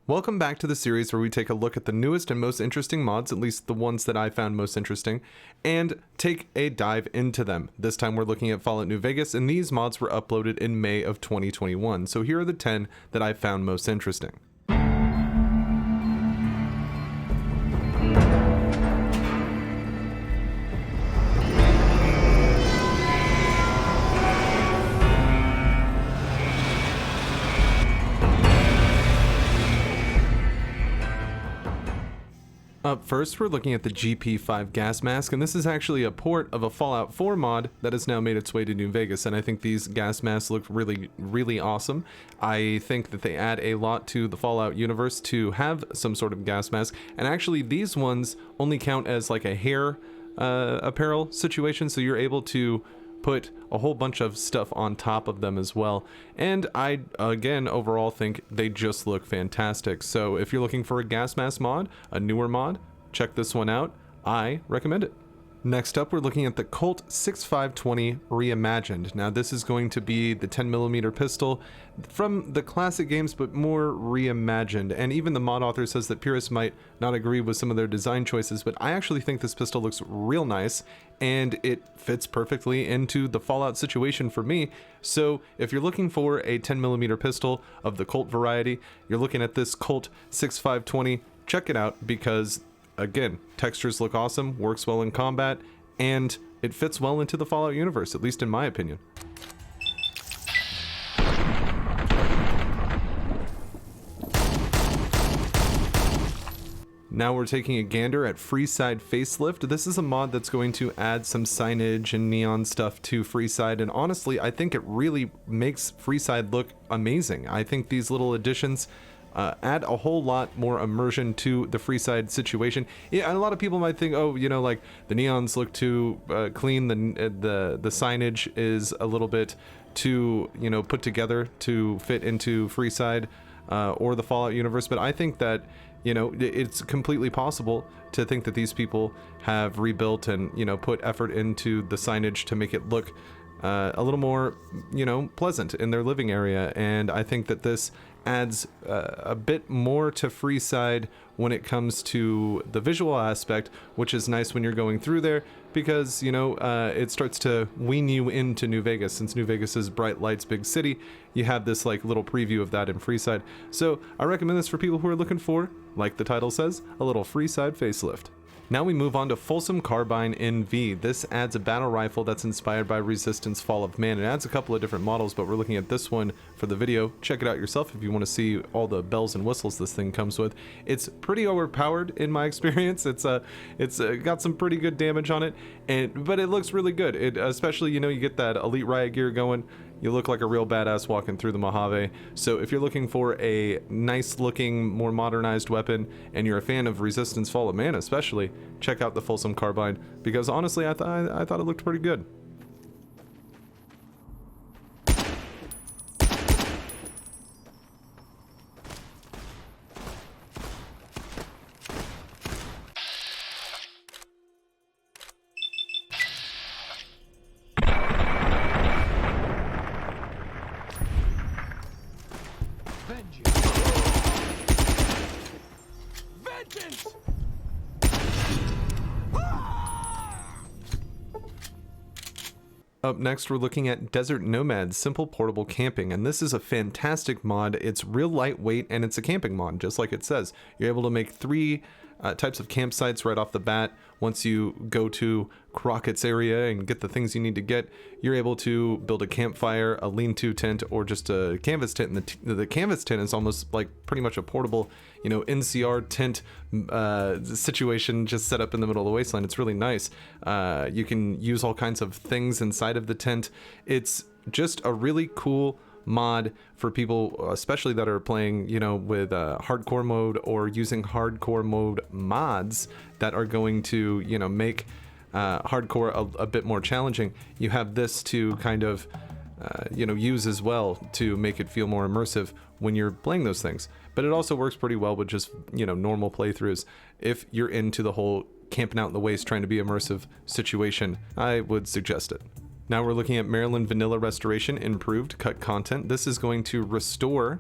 Welcome back to the series where we take a look at the newest and most interesting mods, at least the ones that I found most interesting, and take a dive into them. This time we're looking at Fallout New Vegas, and these mods were uploaded in May of 2021. So here are the 10 that I found most interesting. Up first, we're looking at the GP5 Gasmask, and this is actually a port of a Fallout 4 mod that has now made its way to New Vegas, and I think these gas masks look really awesome. I think that they add a lot to the Fallout universe to have some sort of gas mask, and actually these ones only count as like a hair apparel situation, so you're able to put a whole bunch of stuff on top of them as well. And I, again, overall think they just look fantastic. So if you're looking for a gas mask mod, a newer mod, check this one out. I recommend it. Next up, we're looking at the Colt 6520 Reimagined. Now this is going to be the 10mm pistol from the classic games, but more reimagined. And even the mod author says that purists might not agree with some of their design choices, but I actually think this pistol looks real nice and it fits perfectly into the Fallout situation for me. So if you're looking for a 10mm pistol of the Colt variety, you're looking at this Colt 6520, check it out because again, textures look awesome, works well in combat, and it fits well into the Fallout universe, at least in my opinion. Now we're taking a gander at Freeside Facelift. This is a mod that's going to add some signage and neon stuff to Freeside, and honestly, I think it really makes Freeside look amazing. I think these little additions add a whole lot more immersion to the Freeside situation. Yeah, and a lot of people might think, oh, you know, like the neons look too clean, the signage is a little bit too, you know, put together to fit into Freeside or the Fallout universe. But I think that, you know, it's completely possible to think that these people have rebuilt and, you know, put effort into the signage to make it look a little more, you know, pleasant in their living area. And I think that this adds a bit more to Freeside when it comes to the visual aspect, which is nice when you're going through there because, you know, it starts to wean you into New Vegas. Since New Vegas is bright lights, big city, you have this like little preview of that in Freeside. So I recommend this for people who are looking for, like the title says, a little Freeside facelift. Now we move on to Folsom Carbine NV. This adds a battle rifle that's inspired by Resistance Fall of Man. It adds a couple of different models, but we're looking at this one for the video. Check it out yourself if you want to see all the bells and whistles this thing comes with. It's pretty overpowered in my experience. It's got some pretty good damage on it, but it looks really good. It especially, you know, you get that elite riot gear going. You look like a real badass walking through the Mojave. So if you're looking for a nice looking, more modernized weapon, and you're a fan of Resistance Fall of Man especially, check out the Folsom Carbine, because honestly I thought it looked pretty good. Up next, we're looking at Desert Nomad Simple Portable Camping, and this is a fantastic mod. It's real lightweight, and it's a camping mod, just like it says. You're able to make 3 types of campsites right off the bat. Once you go to Crockett's area and get the things you need to get, you're able to build a campfire, a lean-to tent, or just a canvas tent. And the canvas tent is almost like pretty much a portable, you know, NCR tent situation just set up in the middle of the wasteland. It's really nice. You can use all kinds of things inside of the tent. It's just a really cool mod for people, especially that are playing, you know, with hardcore mode or using hardcore mode mods that are going to, you know, make hardcore a bit more challenging. You have this to kind of, you know, use as well to make it feel more immersive when you're playing those things. But it also works pretty well with just, you know, normal playthroughs. If you're into the whole camping out in the waste, trying to be immersive situation, I would suggest it. Now we're looking at Marilyn Vanilla Restoration Improved Cut Content. This is going to restore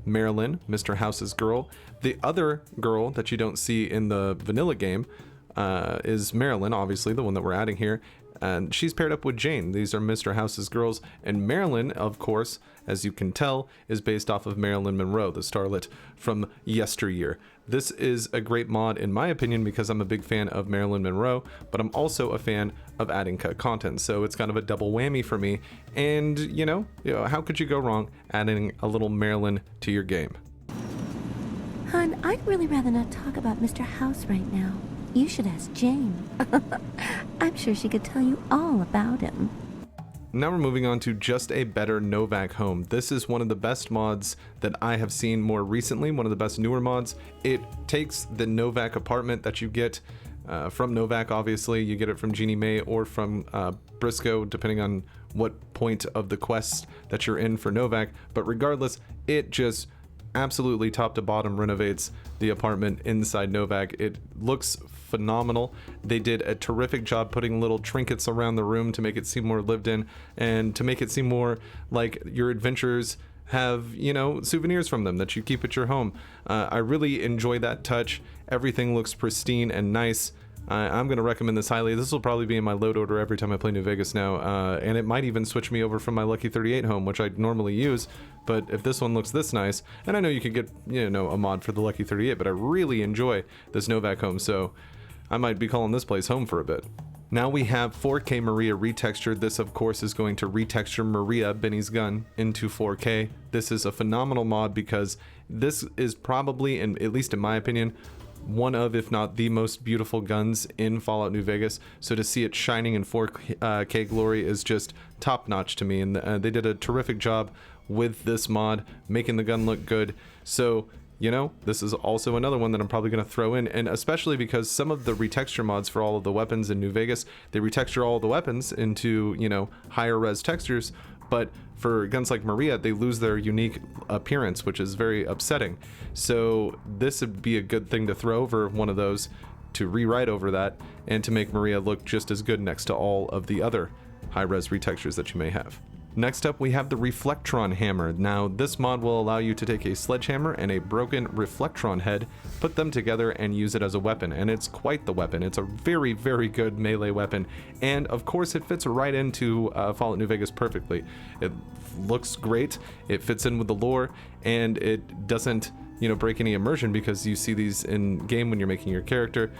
Marilyn, Mr. House's girl. The other girl that you don't see in the vanilla game is Marilyn, obviously, the one that we're adding here. And she's paired up with Jane. These are Mr. House's girls. And Marilyn, of course, as you can tell, is based off of Marilyn Monroe, the starlet from yesteryear. This is a great mod, in my opinion, because I'm a big fan of Marilyn Monroe, but I'm also a fan of adding cut content. So it's kind of a double whammy for me. And, you know, how could you go wrong adding a little Marilyn to your game? Hun, I'd really rather not talk about Mr. House right now. You should ask Jane. I'm sure she could tell you all about him. Now we're moving on to just a better Novac home. This is one of the best mods that I have seen more recently, one of the best newer mods. It takes the Novac apartment that you get from Novac, obviously. You get it from Jeannie Mae or from Briscoe, depending on what point of the quest that you're in for Novac. But regardless, it just absolutely top to bottom renovates the apartment inside Novac. It looks phenomenal. They did a terrific job putting little trinkets around the room to make it seem more lived in and to make it seem more like your adventures have, you know, souvenirs from them that you keep at your home. I really enjoy that touch. Everything looks pristine and nice. I'm going to recommend this highly. This will probably be in my load order every time I play New Vegas now, and it might even switch me over from my Lucky 38 home, which I normally use. But if this one looks this nice, and I know you could get, you know, a mod for the Lucky 38, but I really enjoy this Novac home, so I might be calling this place home for a bit. Now we have 4K Maria Retexture. This, of course, is going to retexture Maria, Benny's gun, into 4K. This is a phenomenal mod because this is probably, and at least in my opinion, one of, if not the most beautiful guns in Fallout New Vegas. So to see it shining in 4K glory is just top notch to me. And they did a terrific job with this mod, making the gun look good. So, you know, this is also another one that I'm probably going to throw in, and especially because some of the retexture mods for all of the weapons in New Vegas, they retexture all of the weapons into, you know, higher res textures, but for guns like Maria, they lose their unique appearance, which is very upsetting. So this would be a good thing to throw over one of those, to rewrite over that, and to make Maria look just as good next to all of the other high-res retextures that you may have. Next up, we have the Reflectron Hammer. Now, this mod will allow you to take a sledgehammer and a broken Reflectron head, put them together, and use it as a weapon. And it's quite the weapon. It's a very, very good melee weapon. And of course, it fits right into Fallout New Vegas perfectly. It looks great, it fits in with the lore, and it doesn't, you know, break any immersion because you see these in game when you're making your character.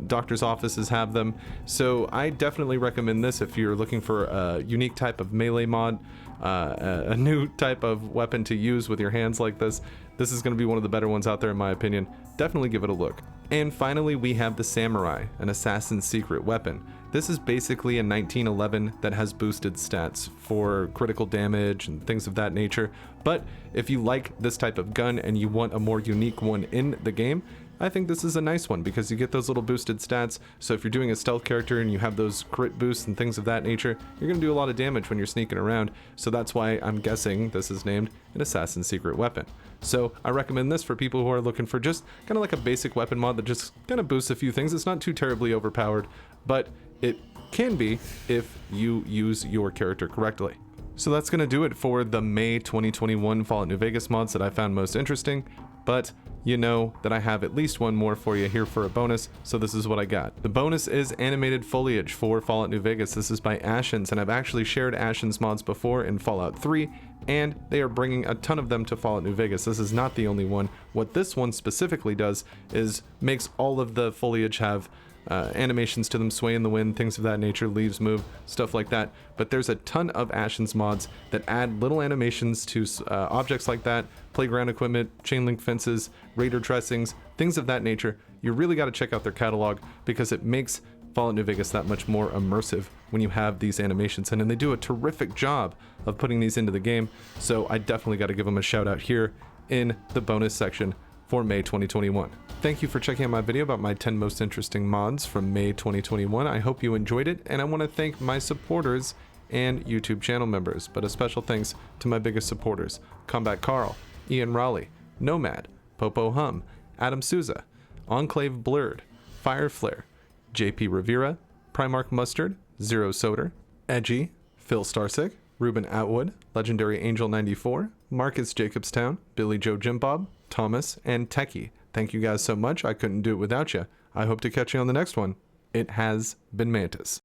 Doctor's offices have them. So I definitely recommend this if you're looking for a unique type of melee mod, a new type of weapon to use with your hands like this. This is going to be one of the better ones out there in my opinion. Definitely give it a look. And finally, we have the Samurai, an assassin's secret weapon. This is basically a 1911 that has boosted stats for critical damage and things of that nature. But if you like this type of gun and you want a more unique one in the game, I think this is a nice one because you get those little boosted stats. So if you're doing a stealth character and you have those crit boosts and things of that nature, you're going to do a lot of damage when you're sneaking around. So that's why I'm guessing this is named an assassin's secret weapon. So I recommend this for people who are looking for just kind of like a basic weapon mod that just kind of boosts a few things. It's not too terribly overpowered, but it can be if you use your character correctly. So that's going to do it for the May 2021 Fallout New Vegas mods that I found most interesting, but you know that I have at least one more for you here for a bonus, so this is what I got. The bonus is animated foliage for Fallout New Vegas. This is by Ashens, and I've actually shared Ashens mods before in Fallout 3, and they are bringing a ton of them to Fallout New Vegas. This is not the only one. What this one specifically does is makes all of the foliage have animations to them, sway in the wind, things of that nature, leaves move, stuff like that. But there's a ton of Ashens mods that add little animations to objects like that, playground equipment, chain link fences, raider dressings, things of that nature. You really got to check out their catalog because it makes Fallout New Vegas that much more immersive when you have these animations in, and they do a terrific job of putting these into the game. So I definitely got to give them a shout out here in the bonus section for May 2021. Thank you for checking out my video about my 10 most interesting mods from May 2021. I hope you enjoyed it, and I want to thank my supporters and YouTube channel members, but a special thanks to my biggest supporters: Combat Carl, Ian Raleigh, Nomad, Popo Hum, Adam Souza, Enclave Blurred, Fire Flare, JP Rivera, Primarch Mustard, Zero Soder, Edgy, Phil Starsick, Ruben Atwood, Legendary Angel 94, Marcus Jacobstown, Billy Joe Jim Bob, Thomas, and Techie. Thank you guys so much. I couldn't do it without you. I hope to catch you on the next one. It has been Mantis.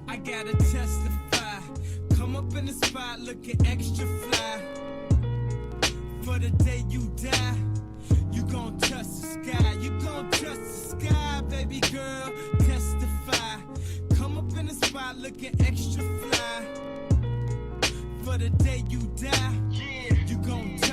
I gotta testify. Come up in the spot looking extra fly. For the day you die, you gon' touch the sky. You gon' touch the sky, baby girl. Testify. Come up in the spot looking extra fly. For the day you die, you gon' touch